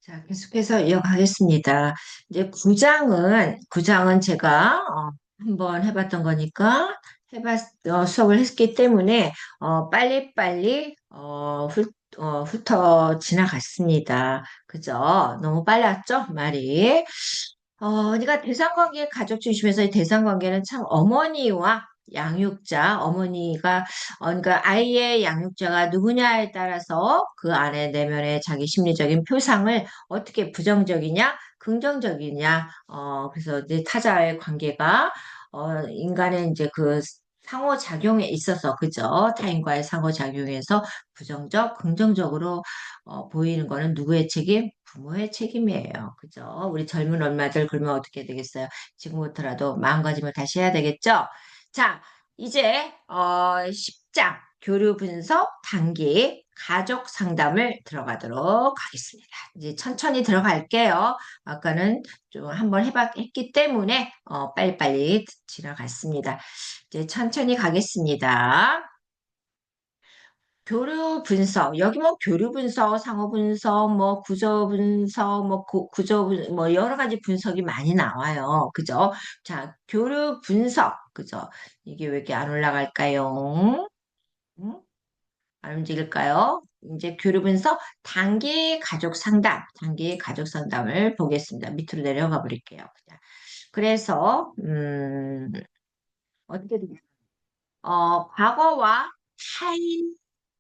자, 계속해서 이어가겠습니다. 이제 구장은 제가 한번 해봤던 거니까 수업을 했기 때문에 빨리빨리 훑어 지나갔습니다. 그죠? 너무 빨랐죠? 말이. 그러니까 대상관계 가족 중심에서 이 대상관계는 참 어머니와 양육자, 그러니까 아이의 양육자가 누구냐에 따라서 그 안에 내면의 자기 심리적인 표상을 어떻게 부정적이냐, 긍정적이냐, 그래서 이제 타자의 관계가, 인간의 이제 그 상호작용에 있어서, 그죠? 타인과의 상호작용에서 부정적, 긍정적으로 보이는 거는 누구의 책임? 부모의 책임이에요. 그죠? 우리 젊은 엄마들 그러면 어떻게 되겠어요? 지금부터라도 마음가짐을 다시 해야 되겠죠? 자, 이제 10장 교류 분석 단기 가족 상담을 들어가도록 하겠습니다. 이제 천천히 들어갈게요. 아까는 좀 한번 했기 때문에 빨리빨리 지나갔습니다. 이제 천천히 가겠습니다. 교류 분석, 여기 뭐 교류 분석, 상호 분석, 뭐 구조 분석, 뭐 여러 가지 분석이 많이 나와요. 그죠? 자, 교류 분석, 그죠? 이게 왜 이렇게 안 올라갈까요? 응? 안 움직일까요? 이제 교류 분석, 단기 가족 상담을 보겠습니다. 밑으로 내려가 버릴게요. 그냥. 그래서, 어떻게 되겠어요? 과거와 타인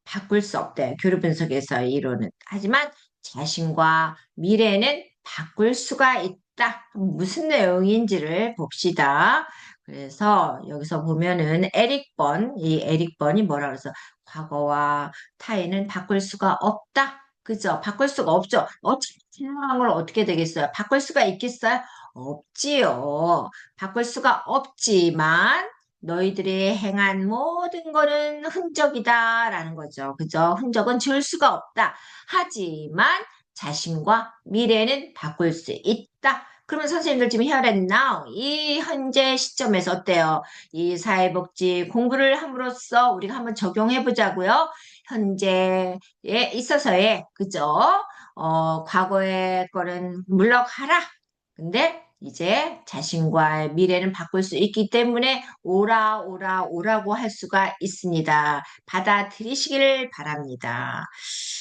바꿀 수 없대. 교류 분석에서의 이론은. 하지만 자신과 미래는 바꿀 수가 있다. 무슨 내용인지를 봅시다. 그래서 여기서 보면은 이 에릭 번이 뭐라 그래서 과거와 타인은 바꿀 수가 없다. 그죠? 바꿀 수가 없죠. 어차피 상황을 어떻게 되겠어요? 바꿀 수가 있겠어요? 없지요. 바꿀 수가 없지만 너희들이 행한 모든 거는 흔적이다라는 거죠. 그죠? 흔적은 지울 수가 없다. 하지만 자신과 미래는 바꿀 수 있다. 그러면 선생님들 지금 here and now 이 현재 시점에서 어때요? 이 사회복지 공부를 함으로써 우리가 한번 적용해 보자고요. 현재에 있어서의 그죠? 과거의 거는 물러가라. 근데 이제 자신과의 미래는 바꿀 수 있기 때문에 오라고 할 수가 있습니다. 받아들이시기를 바랍니다.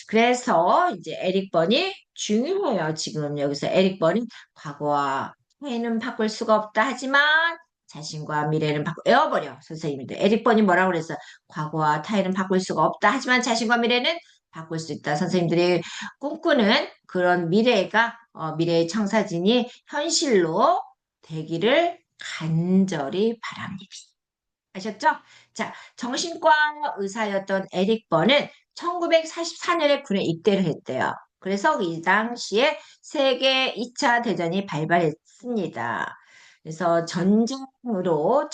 그래서 이제 에릭 번이 중요해요. 지금 여기서 에릭 번이 과거와 후회는 바꿀 수가 없다 하지만 자신과 미래는 외워버려 선생님들. 에릭 번이 뭐라고 그랬어요? 과거와 타인은 바꿀 수가 없다 하지만 자신과 미래는 바꿀 수 있다. 선생님들이 꿈꾸는 그런 미래의 청사진이 현실로 되기를 간절히 바랍니다. 아셨죠? 자, 정신과 의사였던 에릭 번은 1944년에 군에 입대를 했대요. 그래서 이 당시에 세계 2차 대전이 발발했습니다. 그래서 전쟁으로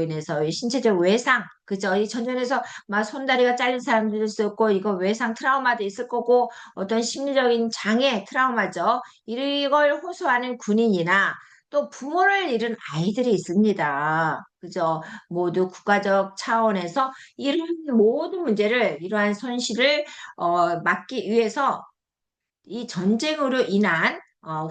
인해서 이 신체적 외상, 그죠? 이 전쟁에서 막 손다리가 잘린 사람들도 있었고, 이거 외상 트라우마도 있을 거고, 어떤 심리적인 장애, 트라우마죠. 이걸 호소하는 군인이나 또 부모를 잃은 아이들이 있습니다. 그죠? 모두 국가적 차원에서 이러한 모든 문제를, 이러한 손실을 막기 위해서 이 전쟁으로 인한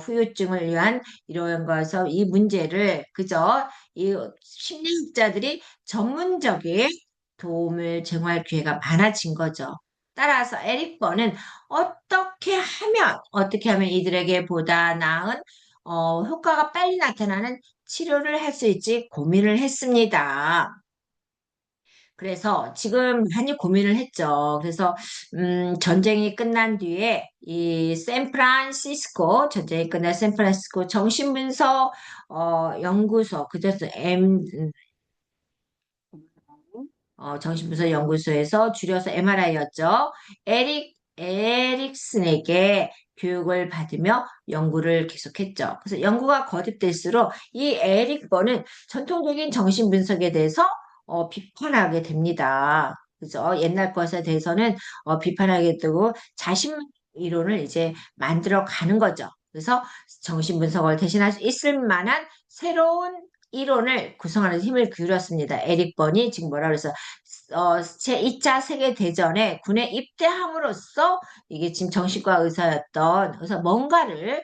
후유증을 위한 이런 거에서 이 문제를 그저 이 심리학자들이 전문적인 도움을 제공할 기회가 많아진 거죠. 따라서 에릭 번은 어떻게 하면 이들에게 보다 나은 효과가 빨리 나타나는 치료를 할 수 있지 고민을 했습니다. 그래서 지금 많이 고민을 했죠. 그래서 전쟁이 끝난 뒤에 전쟁이 끝난 샌프란시스코 정신분석 연구소, 그죠? 정신분석 연구소에서 줄여서 MRI였죠. 에릭슨에게 교육을 받으며 연구를 계속했죠. 그래서 연구가 거듭될수록 이 에릭 버는 전통적인 정신분석에 대해서 비판하게 됩니다. 그죠? 옛날 것에 대해서는 비판하게 되고 자신 이론을 이제 만들어 가는 거죠. 그래서 정신분석을 대신할 수 있을 만한 새로운 이론을 구성하는 힘을 기울였습니다. 에릭 번이 지금 뭐라 그래서 제2차 세계대전에 군에 입대함으로써 이게 지금 정신과 의사였던, 그래서 뭔가를,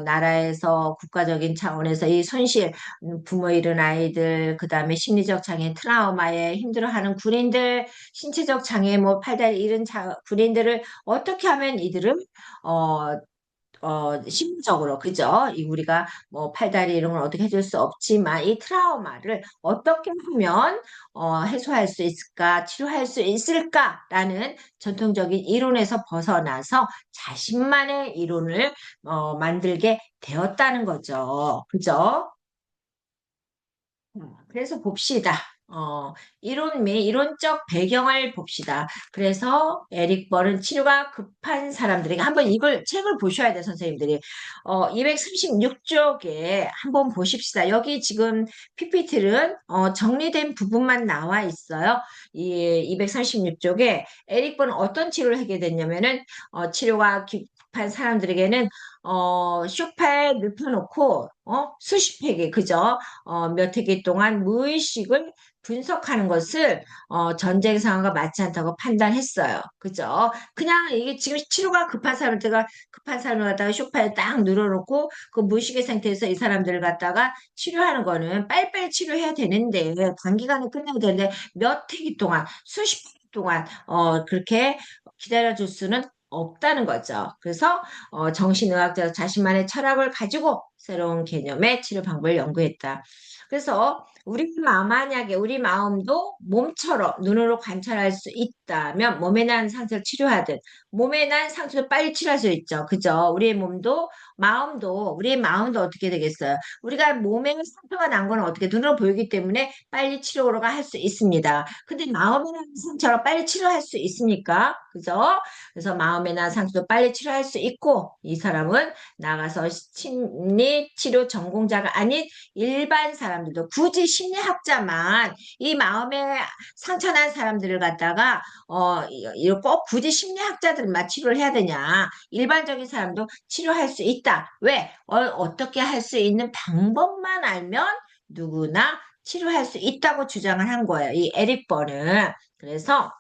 나라에서 국가적인 차원에서 이 손실, 부모 잃은 아이들, 그 다음에 심리적 장애, 트라우마에 힘들어하는 군인들, 신체적 장애, 뭐 팔다리 잃은 군인들을 어떻게 하면 이들을, 어, 심리적으로, 그죠? 우리가 뭐 팔다리 이런 걸 어떻게 해줄 수 없지만 이 트라우마를 어떻게 하면 해소할 수 있을까, 치료할 수 있을까라는 전통적인 이론에서 벗어나서 자신만의 이론을 만들게 되었다는 거죠. 그죠? 그래서 봅시다. 이론적 배경을 봅시다. 그래서 에릭 벌은 치료가 급한 사람들에게 한번 이걸 책을 보셔야 돼, 선생님들이. 236쪽에 한번 보십시다. 여기 지금 PPT는 정리된 부분만 나와 있어요. 이 236쪽에 에릭 벌은 어떤 치료를 하게 됐냐면은 치료가 급한 사람들에게는 소파에 눕혀놓고 수십 회개 그죠? 몇 회기 동안 무의식을 분석하는 것을 전쟁 상황과 맞지 않다고 판단했어요. 그죠? 그냥 이게 지금 치료가 급한 사람을 갖다가 소파에 딱 눌러놓고 그 무의식의 상태에서 이 사람들을 갖다가 치료하는 거는 빨리빨리 치료해야 되는데 단기간에 끝내야 되는데 몇 회기 동안 수십 회기 동안 그렇게 기다려줄 수는 없다는 거죠. 그래서 정신의학자 자신만의 철학을 가지고 새로운 개념의 치료 방법을 연구했다. 그래서 만약에 우리 마음도 몸처럼 눈으로 관찰할 수 있다면 몸에 난 상처를 치료하듯 몸에 난 상처를 빨리 치료할 수 있죠. 그죠? 우리의 마음도 어떻게 되겠어요? 우리가 몸에 상처가 난 거는 어떻게 눈으로 보이기 때문에 빨리 치료가 할 수 있습니다. 근데 마음에 난 상처를 빨리 치료할 수 있습니까? 그죠? 그래서 마음에 난 상처도 빨리 치료할 수 있고 이 사람은 나가서 심리 치료 전공자가 아닌 일반 사람들도 굳이 심리학자만 이 마음에 상처 난 사람들을 갖다가 이거 꼭 굳이 심리학자들만 치료를 해야 되냐? 일반적인 사람도 치료할 수 있다. 왜? 어떻게 할 수 있는 방법만 알면 누구나 치료할 수 있다고 주장을 한 거예요. 이 에릭 버는. 그래서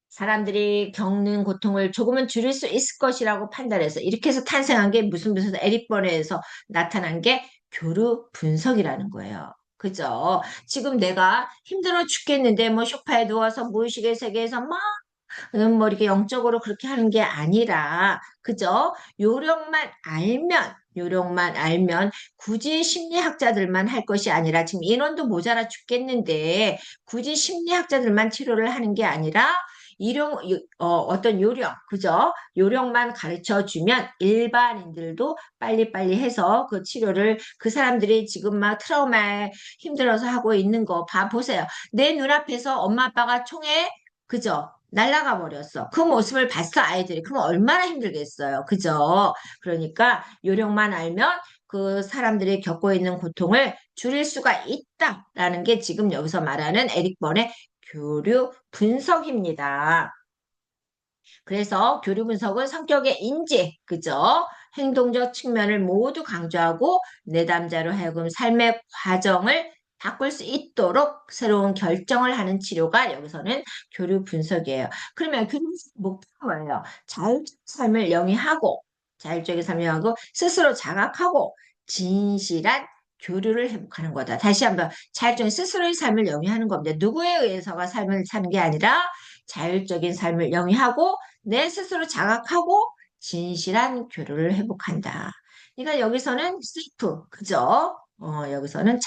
사람들이 겪는 고통을 조금은 줄일 수 있을 것이라고 판단해서 이렇게 해서 탄생한 게 무슨 에릭 버너에서 나타난 게 교류 분석이라는 거예요. 그죠? 지금 내가 힘들어 죽겠는데 뭐 소파에 누워서 무의식의 세계에서 막 뭐 이렇게 영적으로 그렇게 하는 게 아니라 그죠? 요령만 알면 굳이 심리학자들만 할 것이 아니라 지금 인원도 모자라 죽겠는데 굳이 심리학자들만 치료를 하는 게 아니라 어떤 요령, 그죠? 요령만 가르쳐 주면 일반인들도 빨리빨리 해서 그 치료를 그 사람들이 지금 막 트라우마에 힘들어서 하고 있는 거 보세요. 내 눈앞에서 엄마 아빠가 총에 그죠? 날아가 버렸어. 그 모습을 봤어, 아이들이. 그럼 얼마나 힘들겠어요. 그죠? 그러니까 요령만 알면 그 사람들이 겪고 있는 고통을 줄일 수가 있다라는 게 지금 여기서 말하는 에릭 번의 교류 분석입니다. 그래서 교류 분석은 성격의 인지, 그죠? 행동적 측면을 모두 강조하고 내담자로 하여금 삶의 과정을 바꿀 수 있도록 새로운 결정을 하는 치료가 여기서는 교류 분석이에요. 그러면 교류 분석 목표가 뭐예요? 자율적인 삶을 영위하고 스스로 자각하고 진실한 교류를 회복하는 거다. 다시 한번 자율적인 스스로의 삶을 영위하는 겁니다. 누구에 의해서가 삶을 사는 게 아니라 자율적인 삶을 영위하고 내 스스로 자각하고 진실한 교류를 회복한다. 그러니까 여기서는 셀프, 그죠? 여기서는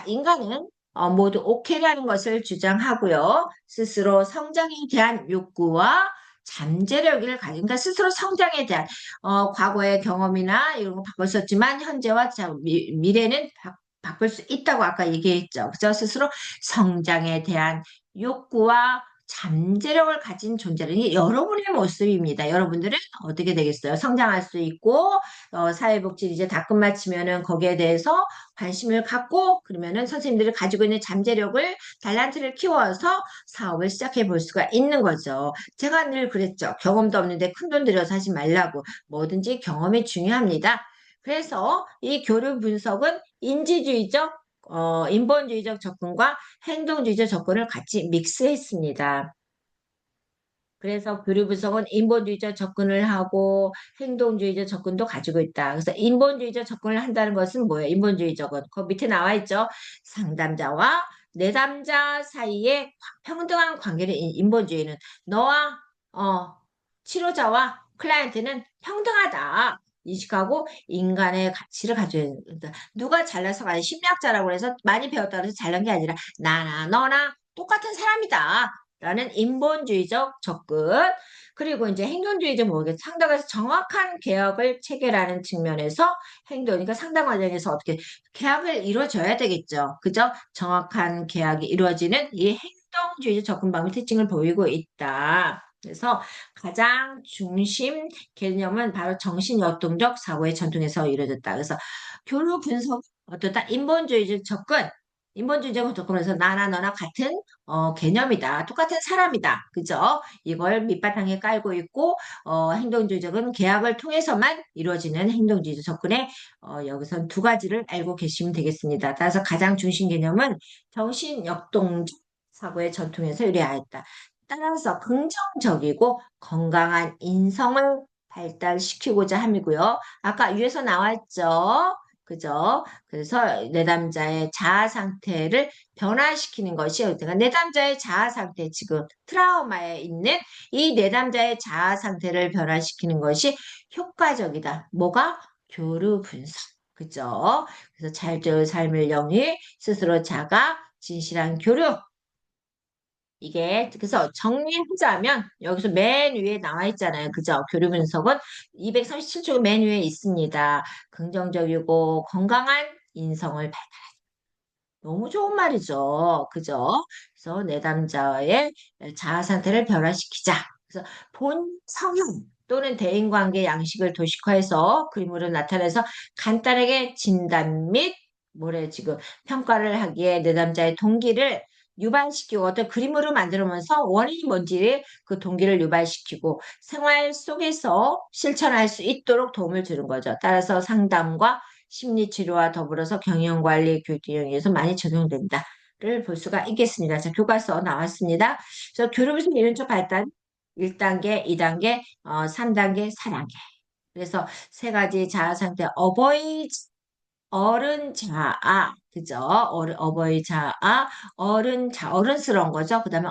인간은 모두 오케이라는 것을 주장하고요. 스스로 성장에 대한 욕구와 잠재력을 그러니까 스스로 성장에 대한 과거의 경험이나 이런 거 바꿨었지만 현재와 미래는 바꿀 수 있다고 아까 얘기했죠. 그죠? 스스로 성장에 대한 욕구와 잠재력을 가진 존재는 이게 여러분의 모습입니다. 여러분들은 어떻게 되겠어요? 성장할 수 있고 사회복지 이제 다 끝마치면은 거기에 대해서 관심을 갖고 그러면은 선생님들이 가지고 있는 잠재력을 달란트를 키워서 사업을 시작해 볼 수가 있는 거죠. 제가 늘 그랬죠. 경험도 없는데 큰돈 들여서 하지 말라고. 뭐든지 경험이 중요합니다. 그래서 이 교류 분석은 인지주의적 인본주의적 접근과 행동주의적 접근을 같이 믹스했습니다. 그래서 교류 분석은 인본주의적 접근을 하고 행동주의적 접근도 가지고 있다. 그래서 인본주의적 접근을 한다는 것은 뭐예요? 인본주의적은 그 밑에 나와 있죠. 상담자와 내담자 사이의 평등한 관계를 인본주의는 너와 치료자와 클라이언트는 평등하다. 인식하고 인간의 가치를 가져야 된다. 누가 잘나서 아니 심리학자라고 해서 많이 배웠다고 해서 잘난 게 아니라 나나 너나 똑같은 사람이다. 라는 인본주의적 접근. 그리고 이제 행동주의적 뭐겠 상담에서 정확한 계약을 체결하는 측면에서 그러니까 상담 과정에서 어떻게 계약을 이루어져야 되겠죠. 그죠? 정확한 계약이 이루어지는 이 행동주의적 접근 방식 특징을 보이고 있다. 그래서 가장 중심 개념은 바로 정신역동적 사고의 전통에서 이루어졌다. 그래서 교류 분석 어떻다 인본주의적 접근 인본주의적 접근에서 나나 너나 같은 개념이다. 똑같은 사람이다. 그죠? 이걸 밑바탕에 깔고 있고, 행동주의적은 계약을 통해서만 이루어지는 행동주의적 접근에, 여기선 두 가지를 알고 계시면 되겠습니다. 따라서 가장 중심 개념은 정신역동적 사고의 전통에서 유래하였다. 따라서 긍정적이고 건강한 인성을 발달시키고자 함이고요. 아까 위에서 나왔죠? 그죠? 그래서 내담자의 자아 상태를 변화시키는 것이 그러니까 내담자의 자아 상태 지금 트라우마에 있는 이 내담자의 자아 상태를 변화시키는 것이 효과적이다. 뭐가? 교류 분석. 그죠? 그래서 자율적인 삶을 영위, 스스로 자가, 진실한 교류. 이게 그래서 정리하자면 여기서 맨 위에 나와 있잖아요. 그죠? 교류 분석은 237쪽 맨 위에 있습니다. 긍정적이고 건강한 인성을 너무 좋은 말이죠. 그죠? 그래서 내담자의 자아 상태를 변화시키자. 그래서 본 성향 또는 대인관계 양식을 도식화해서 그림으로 나타내서 간단하게 진단 및 뭐래 지금 평가를 하기에 내담자의 동기를 유발시키고 어떤 그림으로 만들면서 원인이 뭔지 그 동기를 유발시키고 생활 속에서 실천할 수 있도록 도움을 주는 거죠. 따라서 상담과 심리치료와 더불어서 경영관리 교육에서 많이 적용된다를 볼 수가 있겠습니다. 자, 교과서 나왔습니다. 그래서 교류비서 이론적 발달 1단계, 2단계, 3단계, 4단계. 그래서 세 가지 자아 상태 어른 자아, 그죠? 어버이 자아, 어른스러운 거죠. 그 다음에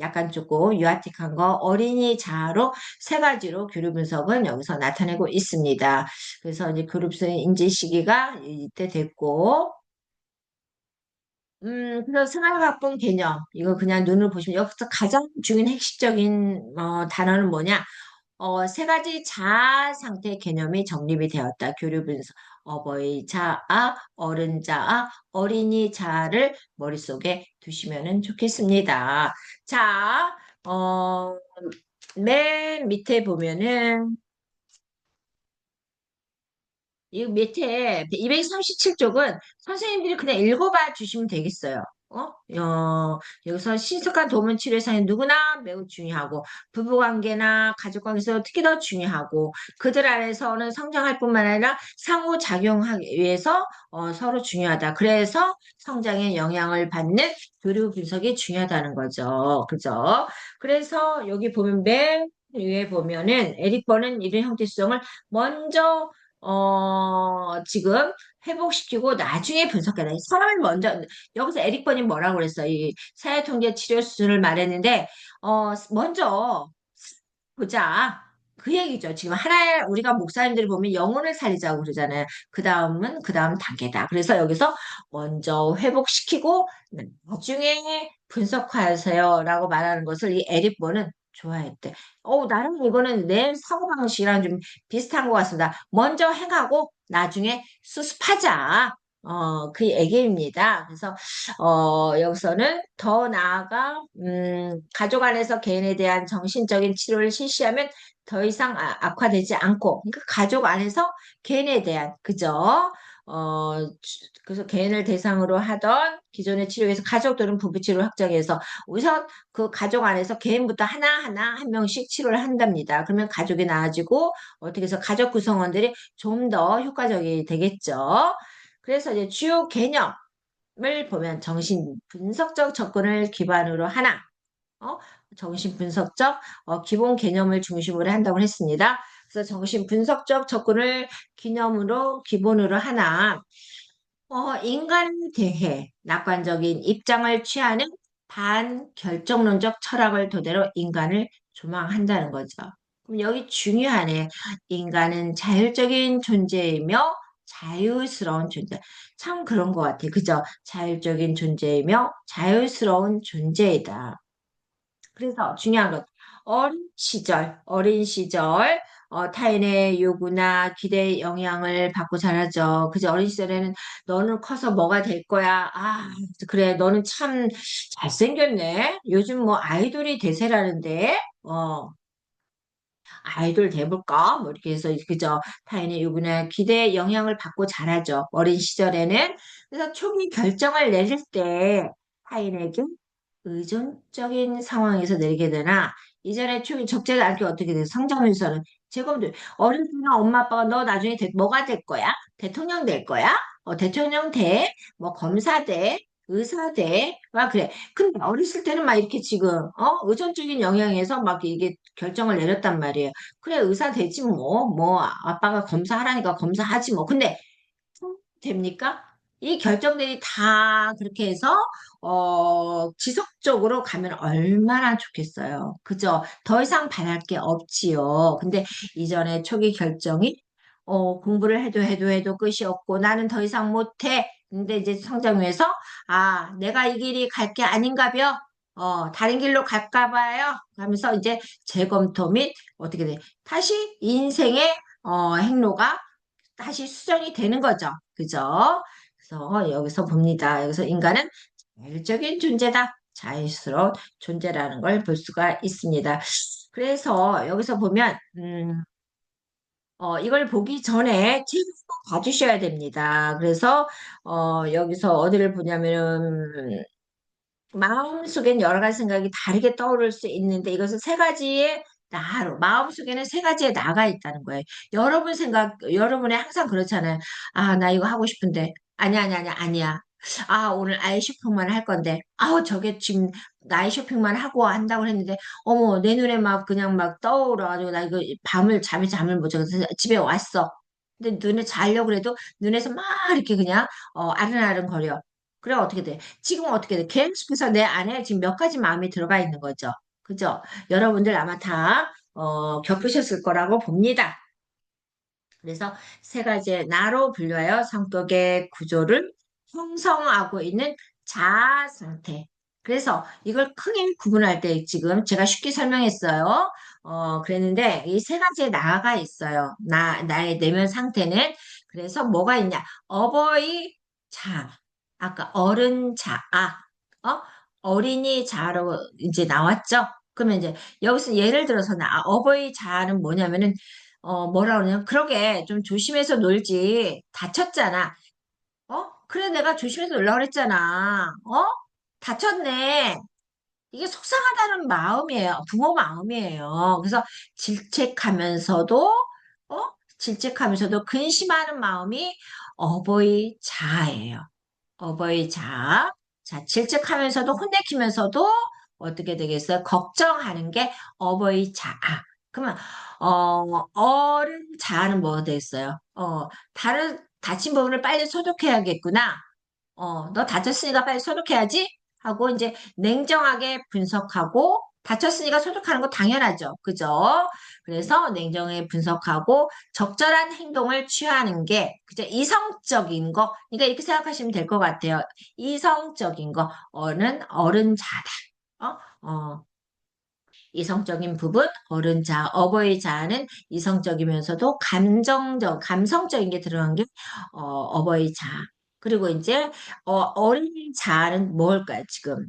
약간 조금 유아틱한 거, 어린이 자아로 세 가지로 교류 분석은 여기서 나타내고 있습니다. 그래서 이제 교류 분석 인지 시기가 이때 됐고, 그래서 생활학분 개념, 이거 그냥 눈으로 보시면 여기서 가장 중요한 핵심적인 단어는 뭐냐? 세 가지 자아 상태 개념이 정립이 되었다. 교류 분석. 어버이 자아, 어른 자아, 어린이 자아를 머릿속에 두시면 좋겠습니다. 자, 맨 밑에 보면은 이 밑에 237쪽은 선생님들이 그냥 읽어봐 주시면 되겠어요. 여기서 신속한 도움 치료상에 누구나 매우 중요하고 부부관계나 가족관계에서 특히 더 중요하고 그들 안에서는 성장할 뿐만 아니라 상호작용하기 위해서 서로 중요하다. 그래서 성장에 영향을 받는 교류 분석이 중요하다는 거죠. 그죠? 그래서 여기 보면 맨 위에 보면은 에릭 버는 이런 형태 수정을 먼저 지금 회복시키고 나중에 분석해라. 사람을 먼저, 여기서 에릭 번이 뭐라고 그랬어? 이 사회통제 치료 수준을 말했는데, 먼저 보자. 그 얘기죠. 지금 하나의 우리가 목사님들이 보면 영혼을 살리자고 그러잖아요. 그 다음은 그 다음 단계다. 그래서 여기서 먼저 회복시키고 나중에 분석하세요라고 말하는 것을 이 에릭 번은 좋아했대. 나름 이거는 내 사고방식이랑 좀 비슷한 것 같습니다. 먼저 행하고 나중에 수습하자. 그 얘기입니다. 그래서 여기서는 더 나아가 가족 안에서 개인에 대한 정신적인 치료를 실시하면 더 이상 악화되지 않고 그러니까 가족 안에서 개인에 대한 그죠? 그래서 개인을 대상으로 하던 기존의 치료에서 가족들은 부부 치료를 확정해서 우선 그 가족 안에서 개인부터 하나하나 한 명씩 치료를 한답니다. 그러면 가족이 나아지고 어떻게 해서 가족 구성원들이 좀 더 효과적이 되겠죠. 그래서 이제 주요 개념 보면 정신 분석적 접근을 기반으로 하나, 어? 정신 분석적 기본 개념을 중심으로 한다고 했습니다. 그래서 정신 분석적 접근을 기본으로 하나, 인간에 대해 낙관적인 입장을 취하는 반결정론적 철학을 토대로 인간을 조망한다는 거죠. 그럼 여기 중요하네. 인간은 자율적인 존재이며 자유스러운 존재. 참 그런 것 같아. 그죠? 자율적인 존재이며 자유스러운 존재이다. 그래서 중요한 건 어린 시절, 타인의 요구나 기대의 영향을 받고 자라죠. 그죠? 어린 시절에는 너는 커서 뭐가 될 거야? 아, 그래, 너는 참 잘생겼네. 요즘 뭐 아이돌이 대세라는데, 아이돌 돼볼까? 뭐 이렇게 해서 그저 타인의 요구나 기대의 영향을 받고 자라죠. 어린 시절에는. 그래서 초기 결정을 내릴 때 타인에게 의존적인 상황에서 내리게 되나 이전에 초기 적재가 않게 어떻게 돼요? 성장면서는 제검들 어릴 때는 엄마 아빠가 너 나중에 뭐가 될 거야? 대통령 될 거야? 대통령 돼? 뭐 검사 돼? 의사 돼? 막 그래. 근데 어렸을 때는 막 이렇게 지금 의존적인 영향에서 막 이게 결정을 내렸단 말이에요. 그래 의사 되지 뭐 아빠가 검사하라니까 검사하지 뭐. 근데 됩니까? 이 결정들이 다 그렇게 해서 지속적으로 가면 얼마나 좋겠어요. 그죠? 더 이상 바랄 게 없지요. 근데 이전에 초기 결정이 공부를 해도 끝이 없고 나는 더 이상 못해. 근데 이제 성장 위에서 내가 이 길이 갈 게 아닌가벼. 다른 길로 갈까 봐요. 하면서 이제 재검토 및 어떻게 돼? 다시 인생의 행로가 다시 수정이 되는 거죠. 그죠? 그래서 여기서 봅니다. 여기서 인간은 자율적인 존재다. 자유스러운 존재라는 걸 볼 수가 있습니다. 그래서 여기서 보면, 이걸 보기 전에 책을 봐주셔야 됩니다. 그래서, 여기서 어디를 보냐면은, 마음속엔 여러 가지 생각이 다르게 떠오를 수 있는데 이것은 세 가지의 나로 마음속에는 세 가지의 나가 있다는 거예요. 여러분의 항상 그렇잖아요. 나 이거 하고 싶은데 아니야. 오늘 아이 쇼핑만 할 건데 저게 지금 나이 쇼핑만 하고 한다고 했는데 어머 내 눈에 막 그냥 막 떠오르가지고 나 이거 잠을 못 자서 집에 왔어. 근데 눈에 자려고 그래도 눈에서 막 이렇게 그냥 아른아른 거려. 그래 어떻게 돼? 지금 어떻게 돼? 계속해서 내 안에 지금 몇 가지 마음이 들어가 있는 거죠. 그죠? 여러분들 아마 다, 겪으셨을 거라고 봅니다. 그래서 세 가지의 나로 분류하여 성격의 구조를 형성하고 있는 자아 상태. 그래서 이걸 크게 구분할 때 지금 제가 쉽게 설명했어요. 그랬는데 이 세 가지의 나가 있어요. 나의 내면 상태는 그래서 뭐가 있냐? 어버이 자. 아까 어른 자아. 어? 어린이 자아로 이제 나왔죠? 그러면 이제 여기서 예를 들어서는 어버이 자아는 뭐냐면은 뭐라 그러냐? 그러게, 좀 조심해서 놀지. 다쳤잖아. 그래, 내가 조심해서 놀라 그랬잖아. 다쳤네. 이게 속상하다는 마음이에요. 부모 마음이에요. 그래서 질책하면서도, 어? 질책하면서도 근심하는 마음이 어버이 자아예요. 어버이 자. 자, 질책하면서도 혼내키면서도 어떻게 되겠어요? 걱정하는 게 어버이 자아. 그러면, 어른 자아는 뭐가 되겠어요? 다른 다친 부분을 빨리 소독해야겠구나. 너 다쳤으니까 빨리 소독해야지 하고 이제 냉정하게 분석하고 다쳤으니까 소독하는 거 당연하죠. 그죠? 그래서 냉정하게 분석하고 적절한 행동을 취하는 게 그죠? 이성적인 거. 그러니까 이렇게 생각하시면 될 것 같아요. 이성적인 거. 어른 자다. 어, 이성적인 부분, 어른 자, 어버이 자는 이성적이면서도 감성적인 게 들어간 게 어버이 자. 그리고 이제 어린 자는 뭘까요, 지금?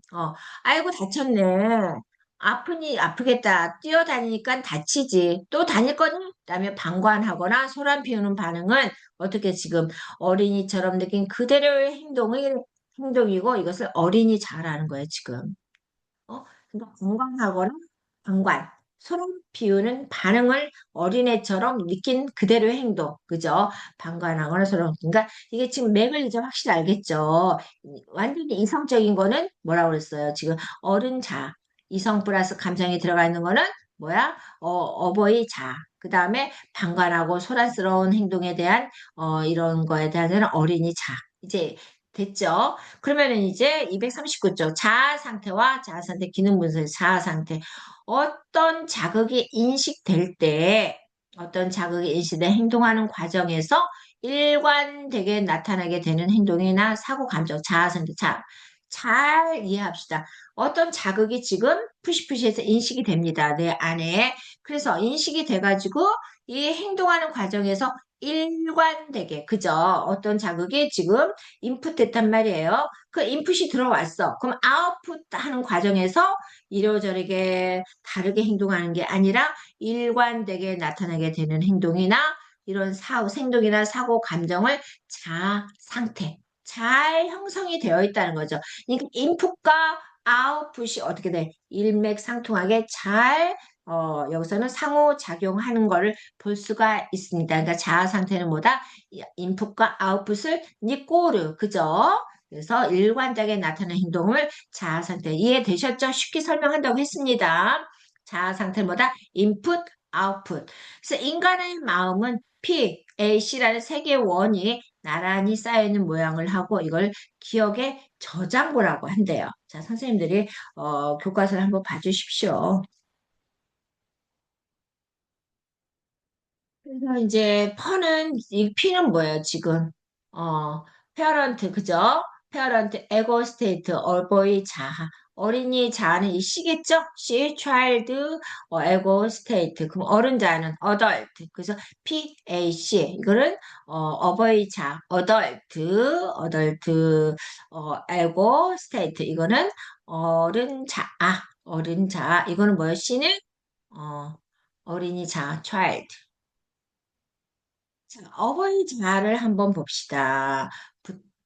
아이고 다쳤네. 아프겠다. 뛰어다니니까 다치지. 또 다닐 거니? 그다음에 방관하거나 소란 피우는 반응은 어떻게 지금 어린이처럼 느낀 그대로의 행동이고 이것을 어린이 자라는 거예요, 지금. 그러니까 방관하거나 방관. 소름 피우는 반응을 어린애처럼 느낀 그대로의 행동, 그죠? 방관하거나 소름, 그러니까 이게 지금 맥을 이제 확실히 알겠죠? 완전히 이성적인 거는 뭐라고 그랬어요? 지금 어른 자, 이성 플러스 감정이 들어가 있는 거는 뭐야? 어버이 자. 그 다음에 방관하고 소란스러운 행동에 대한 이런 거에 대한 어린이 자. 이제 됐죠? 그러면은 이제 239쪽 자아 상태와 자아 상태 기능 분석 자아 상태 어떤 자극이 인식될 때 어떤 자극이 인식돼 행동하는 과정에서 일관되게 나타나게 되는 행동이나 사고 감정 자아 상태 잘 이해합시다. 어떤 자극이 지금 푸시푸시해서 인식이 됩니다. 내 안에. 그래서 인식이 돼가지고 이 행동하는 과정에서 일관되게, 그죠? 어떤 자극이 지금 인풋됐단 말이에요. 그 인풋이 들어왔어. 그럼 아웃풋 하는 과정에서 이러저러게 다르게 행동하는 게 아니라 일관되게 나타나게 되는 행동이나 이런 행동이나 사고, 감정을 상태, 잘 형성이 되어 있다는 거죠. 그러니까 인풋과 아웃풋이 어떻게 돼? 일맥상통하게 여기서는 상호작용하는 거를 볼 수가 있습니다. 그러니까 자아 상태는 뭐다? 인풋과 아웃풋을 니꼬르, 그죠? 그래서 일관되게 나타나는 행동을 자아 상태 이해되셨죠? 쉽게 설명한다고 했습니다. 자아 상태는 뭐다? 인풋, 아웃풋. 그래서 인간의 마음은 P, A, C라는 세 개의 원이 나란히 쌓여있는 모양을 하고 이걸 기억의 저장고라고 한대요. 자, 선생님들이 교과서를 한번 봐주십시오. 그래서 이제 이 P는 뭐예요, 지금? 어, 페어런트, 그죠? 페어런트, 에고 스테이트, 어버이 자아. 어린이 자아는 이 C겠죠? C, child, 에고 스테이트. 그럼 어른 자아는 adult. 그래서 P, A, C. 이거는, 어버이 자, 에고 스테이트. 이거는 어른 자아. 이거는 뭐예요? C는, 어, 어린이 자아, child. 자, 어버이 자를 한번 봅시다.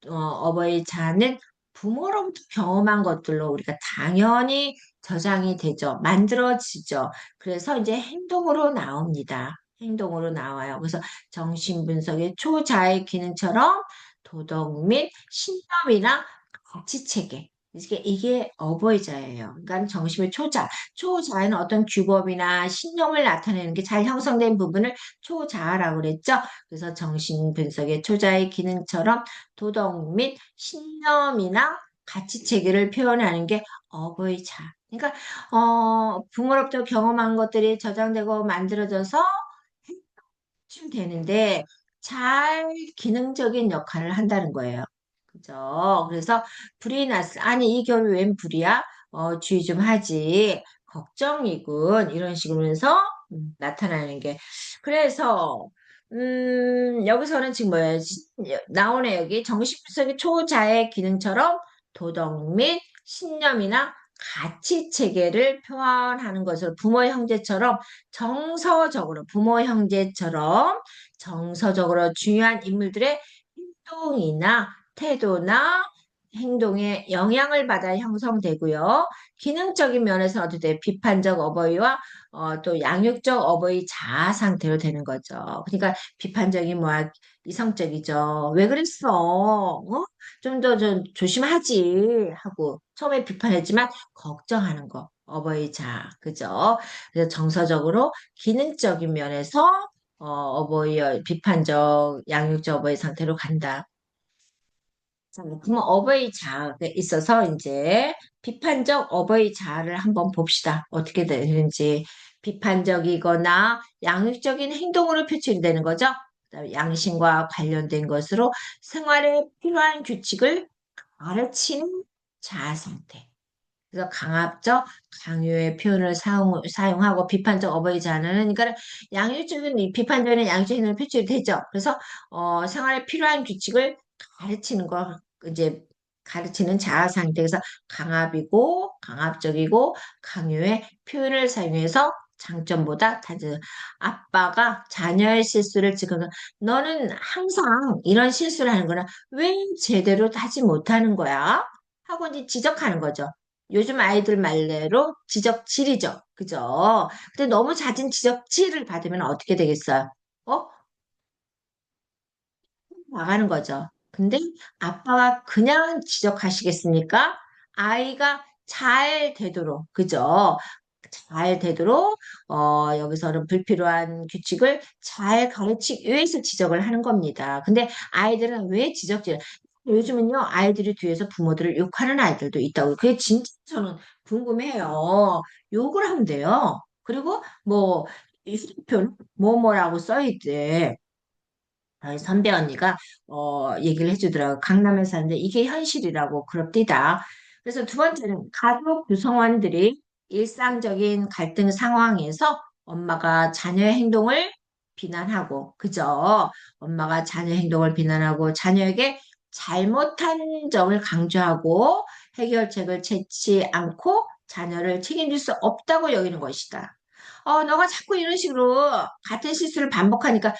어버이 자는 부모로부터 경험한 것들로 우리가 당연히 저장이 되죠. 만들어지죠. 그래서 이제 행동으로 나옵니다. 행동으로 나와요. 그래서 정신분석의 초자의 기능처럼 도덕 및 신념이나 가치체계. 이게 어버이자예요. 그러니까 정신의 초자에는 어떤 규범이나 신념을 나타내는 게 잘 형성된 부분을 초자아라고 그랬죠. 그래서 정신분석의 초자의 기능처럼 도덕 및 신념이나 가치 체계를 표현하는 게 어버이자. 그러니까 부모로부터 경험한 것들이 저장되고 만들어져서 좀 되는데 잘 기능적인 역할을 한다는 거예요. 그죠? 그래서 불이 났어. 아니, 이 겨울 웬 불이야? 주의 좀 하지. 걱정이군. 이런 식으로 해서 나타나는 게. 그래서, 여기서는 지금 뭐예요? 나오네, 여기. 정신분석의 초자의 기능처럼 도덕 및 신념이나 가치 체계를 표현하는 것으로 부모 형제처럼 부모 형제처럼 정서적으로 중요한 인물들의 행동이나 태도나 행동에 영향을 받아 형성되고요. 기능적인 면에서 어떻게 돼? 비판적 어버이와 또 양육적 어버이 자아 상태로 되는 거죠. 그러니까 비판적인 뭐야 이성적이죠. 왜 그랬어? 좀 더 좀 조심하지 하고 처음에 비판했지만 걱정하는 거 어버이 자아 그죠? 그래서 정서적으로 기능적인 면에서 비판적 양육적 어버이 상태로 간다. 자, 그러면 어버이 자아에 있어서 이제 비판적 어버이 자아를 한번 봅시다. 어떻게 되는지. 비판적이거나 양육적인 행동으로 표출되는 거죠. 그다음에 양심과 관련된 것으로 생활에 필요한 규칙을 가르치는 자아 상태. 그래서 강압적 강요의 표현을 사용하고 비판적 어버이 자아는 그러니까 양육적인 이 비판적인 양육적인 행동이 표출이 되죠. 그래서 생활에 필요한 규칙을 가르치는 거 이제 가르치는 자아 상태에서 강압적이고 강요의 표현을 사용해서 장점보다 단점. 아빠가 자녀의 실수를 지금 너는 항상 이런 실수를 하는 거나 왜 제대로 하지 못하는 거야? 하고 이제 지적하는 거죠. 요즘 아이들 말대로 지적질이죠. 그죠? 근데 너무 잦은 지적질을 받으면 어떻게 되겠어요? 어? 나가는 거죠. 근데 아빠가 그냥 지적하시겠습니까? 아이가 잘 되도록, 그죠? 잘 되도록, 여기서는 불필요한 규칙을 잘 가르치기 위해서 지적을 하는 겁니다. 근데 아이들은 왜 지적질? 요즘은요, 아이들이 뒤에서 부모들을 욕하는 아이들도 있다고. 그게 진짜 저는 궁금해요. 욕을 하면 돼요. 그리고 뭐, 이 휴대폰 뭐뭐라고 써있대. 선배 언니가 얘기를 해주더라고. 강남에 사는데 이게 현실이라고 그럽디다. 그래서 두 번째는 가족 구성원들이 일상적인 갈등 상황에서 엄마가 자녀의 행동을 비난하고, 그죠? 엄마가 자녀의 행동을 비난하고 자녀에게 잘못한 점을 강조하고 해결책을 찾지 않고 자녀를 책임질 수 없다고 여기는 것이다. 너가 자꾸 이런 식으로 같은 실수를 반복하니까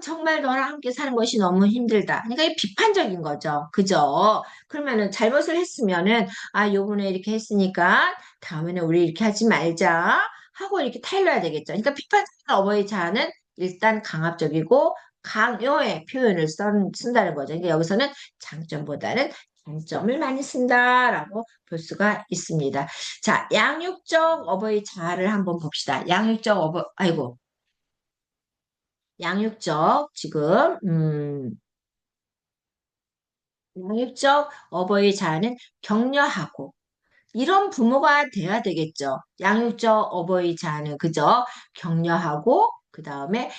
정말 너랑 함께 사는 것이 너무 힘들다. 그러니까 이게 비판적인 거죠. 그죠? 그러면은 잘못을 했으면은, 요번에 이렇게 했으니까 다음에는 우리 이렇게 하지 말자. 하고 이렇게 타일러야 되겠죠. 그러니까 비판적인 어버이 자는 일단 강압적이고 강요의 표현을 쓴다는 거죠. 그러니까 여기서는 장점보다는 단점을 많이 쓴다라고 볼 수가 있습니다. 자, 양육적 어버이 자를 한번 봅시다. 아이고. 양육적, 지금, 양육적 어버이 자는 격려하고, 이런 부모가 돼야 되겠죠. 양육적 어버이 자는, 그죠? 격려하고, 그 다음에,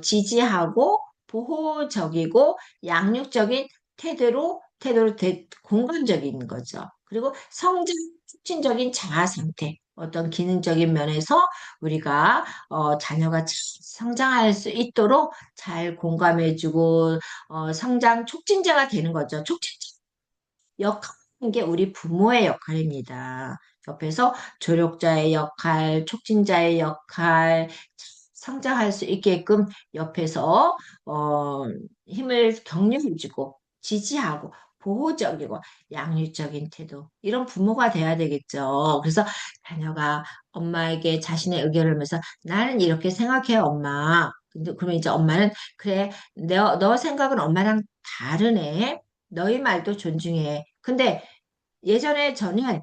지지하고, 보호적이고, 양육적인 공감적인 거죠. 그리고 성장 촉진적인 자아 상태. 어떤 기능적인 면에서 우리가 자녀가 잘 성장할 수 있도록 잘 공감해주고 성장 촉진자가 되는 거죠. 촉진자 역할인 게 우리 부모의 역할입니다. 옆에서 조력자의 역할, 촉진자의 역할, 성장할 수 있게끔 옆에서 어, 힘을 격려해주고 지지하고 보호적이고 양육적인 태도 이런 부모가 돼야 되겠죠. 그래서 자녀가 엄마에게 자신의 의견을 하면서 나는 이렇게 생각해 엄마. 근데 그러면 이제 엄마는 그래 너 생각은 엄마랑 다르네. 너희 말도 존중해. 근데 예전에 저는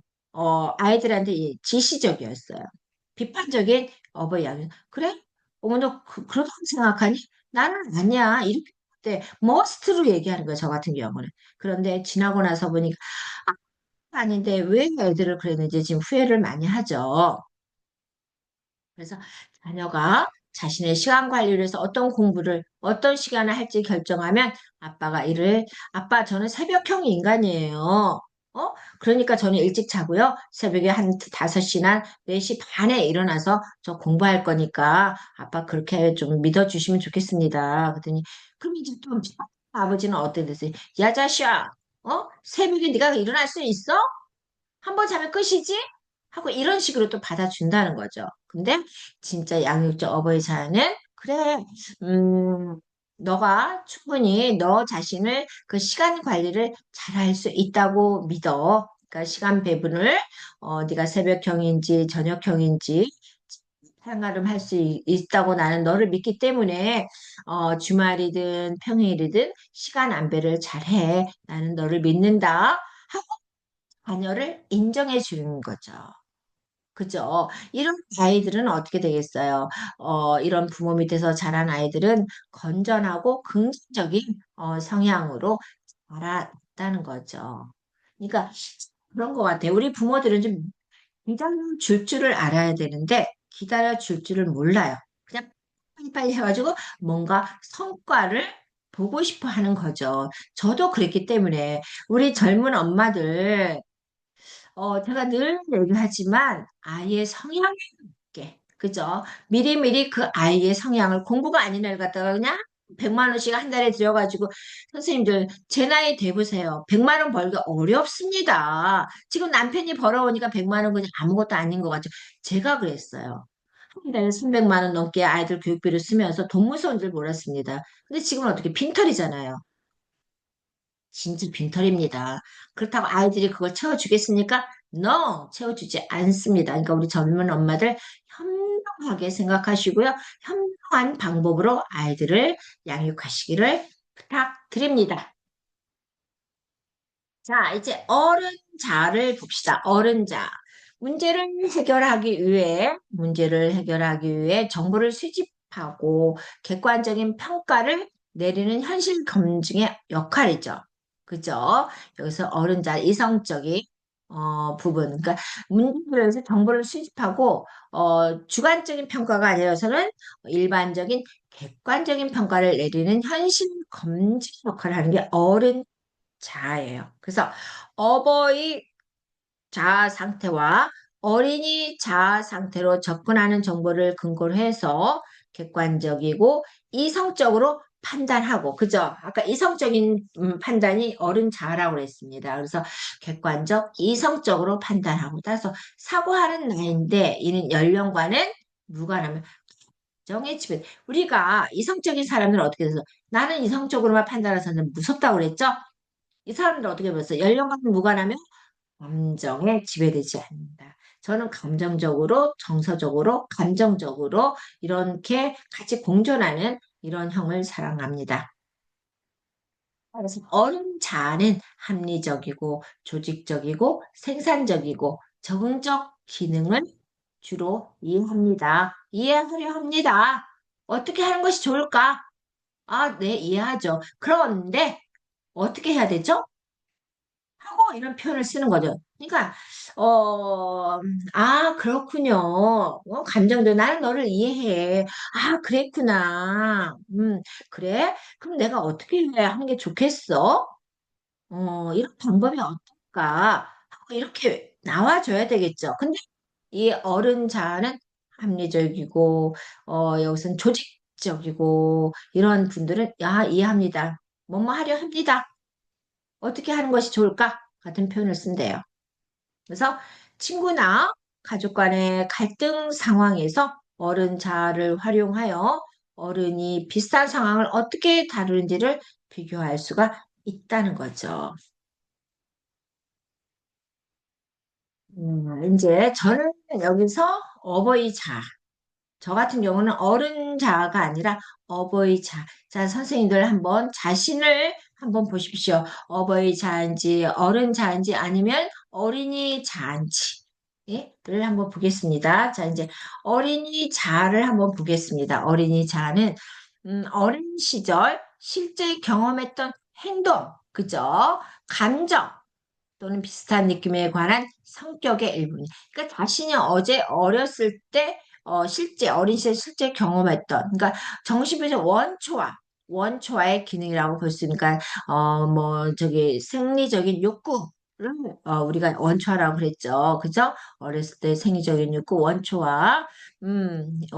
아이들한테 지시적이었어요. 비판적인 어버이 이야기. 그래? 어머 너 그렇게 생각하니? 나는 아니야. 이렇게 때 머스트로 얘기하는 거예요. 저 같은 경우는. 그런데 지나고 나서 보니까 아닌데 왜 애들을 그랬는지 지금 후회를 많이 하죠. 그래서 자녀가 자신의 시간 관리를 해서 어떤 공부를 어떤 시간을 할지 결정하면 아빠 저는 새벽형 인간이에요. 그러니까 저는 일찍 자고요. 새벽에 한 5시나 4시 반에 일어나서 저 공부할 거니까 아빠 그렇게 좀 믿어주시면 좋겠습니다. 그랬더니 그럼 이제 또 아버지는 어떻게 됐어요? 야 자식아, 새벽에 네가 일어날 수 있어? 한 번 자면 끝이지? 하고 이런 식으로 또 받아준다는 거죠. 근데 진짜 양육적 어버이 자는 그래, 음, 너가 충분히 너 자신을 그 시간 관리를 잘 할 수 있다고 믿어. 그러니까 시간 배분을 네가 새벽형인지 저녁형인지 생활을 할 수 있다고 나는 너를 믿기 때문에 주말이든 평일이든 시간 안배를 잘해. 나는 너를 믿는다. 자녀를 인정해 주는 거죠. 그죠? 이런 아이들은 어떻게 되겠어요? 이런 부모 밑에서 자란 아이들은 건전하고 긍정적인 성향으로 자랐다는 거죠. 그러니까 그런 것 같아요. 우리 부모들은 좀 기다려 줄 줄을 알아야 되는데 기다려 줄 줄을 몰라요. 그냥 빨리빨리 해가지고 뭔가 성과를 보고 싶어 하는 거죠. 저도 그랬기 때문에 우리 젊은 엄마들 제가 늘 얘기하지만 아이의 성향에 맞게, 그죠? 미리미리 그 아이의 성향을 공부가 아닌 애를 갖다가 그냥 100만 원씩 한 달에 들여가지고 선생님들 제 나이 대보세요. 100만 원 벌기 어렵습니다. 지금 남편이 벌어오니까 100만 원 그냥 아무것도 아닌 것 같죠. 제가 그랬어요. 한 달에 300만 원 넘게 아이들 교육비를 쓰면서 돈 무서운 줄 몰랐습니다. 근데 지금은 어떻게 빈털이잖아요. 진짜 빈털입니다. 그렇다고 아이들이 그걸 채워주겠습니까? No, 채워주지 않습니다. 그러니까 우리 젊은 엄마들 현명하게 생각하시고요. 현명한 방법으로 아이들을 양육하시기를 부탁드립니다. 자, 이제 어른자를 봅시다. 어른자. 문제를 해결하기 위해 정보를 수집하고 객관적인 평가를 내리는 현실 검증의 역할이죠. 그죠? 여기서 어른자, 이성적인 부분. 그러니까 문제를 해서 정보를 수집하고 주관적인 평가가 아니라서는 일반적인 객관적인 평가를 내리는 현실 검증 역할을 하는 게 어른 자아예요. 그래서 어버이 자아 상태와 어린이 자아 상태로 접근하는 정보를 근거로 해서 객관적이고 이성적으로 판단하고, 그죠? 아까 이성적인 판단이 어른 자아라고 그랬습니다. 그래서 객관적, 이성적으로 판단하고, 따라서 사고하는 나이인데 이는 연령과는 무관하면 정의 지배. 우리가 이성적인 사람들은 어떻게 돼서 나는 이성적으로만 판단해서는 무섭다고 그랬죠? 이 사람들 어떻게 봤어요? 연령과는 무관하면 감정에 지배되지 않는다. 저는 감정적으로, 정서적으로, 감정적으로 이렇게 같이 공존하는 이런 형을 사랑합니다. 그래서 어른 자아는 합리적이고 조직적이고 생산적이고 적응적 기능을 주로 이해합니다. 이해하려 합니다. 어떻게 하는 것이 좋을까? 아, 네, 이해하죠. 그런데 어떻게 해야 되죠? 하고 이런 표현을 쓰는 거죠. 그러니까 그렇군요. 감정도 나는 너를 이해해. 아, 그랬구나. 그래? 그럼 내가 어떻게 하는 게 좋겠어? 이런 방법이 어떨까? 하고 이렇게 나와줘야 되겠죠. 근데 이 어른 자아는 합리적이고 여기서는 조직적이고 이런 분들은 이해합니다. 뭐뭐 하려 합니다. 어떻게 하는 것이 좋을까? 같은 표현을 쓴대요. 그래서 친구나 가족 간의 갈등 상황에서 어른 자아를 활용하여 어른이 비슷한 상황을 어떻게 다루는지를 비교할 수가 있다는 거죠. 이제 저는 여기서 어버이 자, 저 같은 경우는 어른 자아가 아니라 어버이 자. 자, 선생님들 한번 자신을 한번 보십시오. 어버이 자인지 어른 자인지 아니면 어린이 자인지. 예? 를 한번 보겠습니다. 자, 이제 어린이 자를 한번 보겠습니다. 어린이 자는 어린 시절 실제 경험했던 행동, 그죠? 감정, 또는 비슷한 느낌에 관한 성격의 일부분. 그러니까 자신이 어제 어렸을 때 실제 어린 시절 실제 경험했던 그러니까 정신분석 원초화의 기능이라고 볼 수 있으니까 뭐 저기 생리적인 욕구를 우리가 원초화라고 그랬죠. 그죠? 어렸을 때 생리적인 욕구 원초화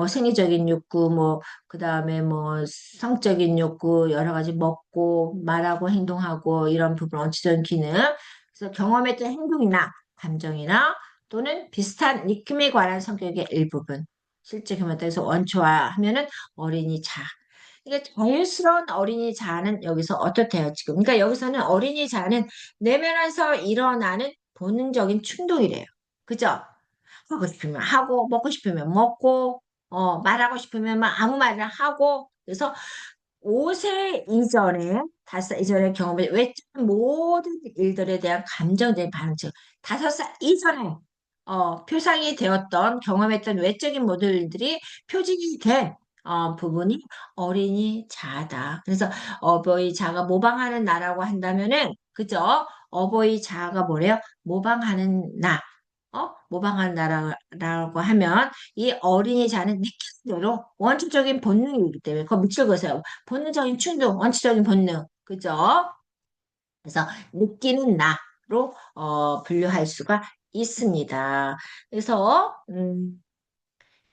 생리적인 욕구 뭐 그다음에 뭐 성적인 욕구 여러 가지 먹고 말하고 행동하고 이런 부분 원초적인 기능 그래서 경험했던 행동이나 감정이나 또는 비슷한 느낌에 관한 성격의 일부분. 실제 경험에서 원초화하면은 어린이 자. 그러니까 자유스러운 어린이 자아는 여기서 어떻대요, 지금? 그러니까 여기서는 어린이 자아는 내면에서 일어나는 본능적인 충동이래요. 그죠? 하고 싶으면 하고, 먹고 싶으면 먹고, 말하고 싶으면 막 아무 말이나 하고, 그래서 5세 이전에, 5살 이전에 경험을 외적인 모든 일들에 대한 감정적인 반응, 즉, 5살 이전에 표상이 되었던, 경험했던 외적인 모든 일들이 표징이 된 부분이 어린이 자아다. 그래서 어버이 자아가 모방하는 나라고 한다면은, 그죠? 어버이 자아가 뭐래요? 모방하는 나. 모방하는 나라라고 하면 이 어린이 자는 느끼는 대로 원초적인 본능이기 때문에 그거 밑줄 그으세요. 본능적인 충동, 원초적인 본능. 그죠? 그래서 느끼는 나로 분류할 수가 있습니다. 그래서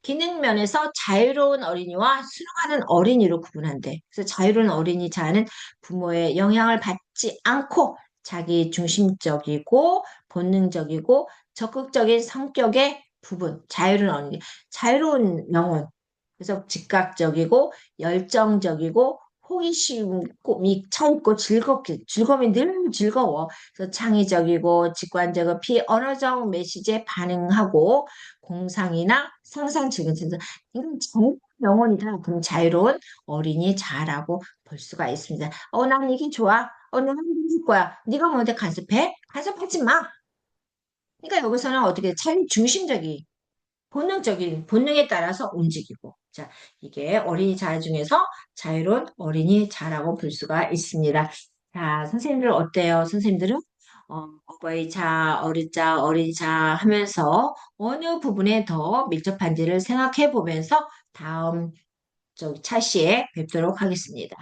기능 면에서 자유로운 어린이와 순응하는 어린이로 구분한대. 그래서 자유로운 어린이 자는 부모의 영향을 받지 않고 자기 중심적이고 본능적이고 적극적인 성격의 부분, 자유로운 어린이, 자유로운 영혼. 그래서 즉각적이고 열정적이고 호기심이 차 있고 즐거움이 늘 즐거워. 그래서 창의적이고 직관적인 비언어적 메시지에 반응하고 공상이나 상상 즐겨서 이건 정 영혼이다. 그럼 자유로운 어린이 자라고 볼 수가 있습니다. 난 이게 좋아. 나는 해줄 거야. 네가 뭔데 간섭해? 간섭하지 마. 그러니까 여기서는 어떻게 자기 중심적인 본능적인 본능에 따라서 움직이고. 자, 이게 어린이 자 중에서 자유로운 어린이 자라고 볼 수가 있습니다. 자, 선생님들 어때요? 선생님들은 어버이 자, 어린 자, 어린이 자 하면서 어느 부분에 더 밀접한지를 생각해 보면서 다음 저 차시에 뵙도록 하겠습니다.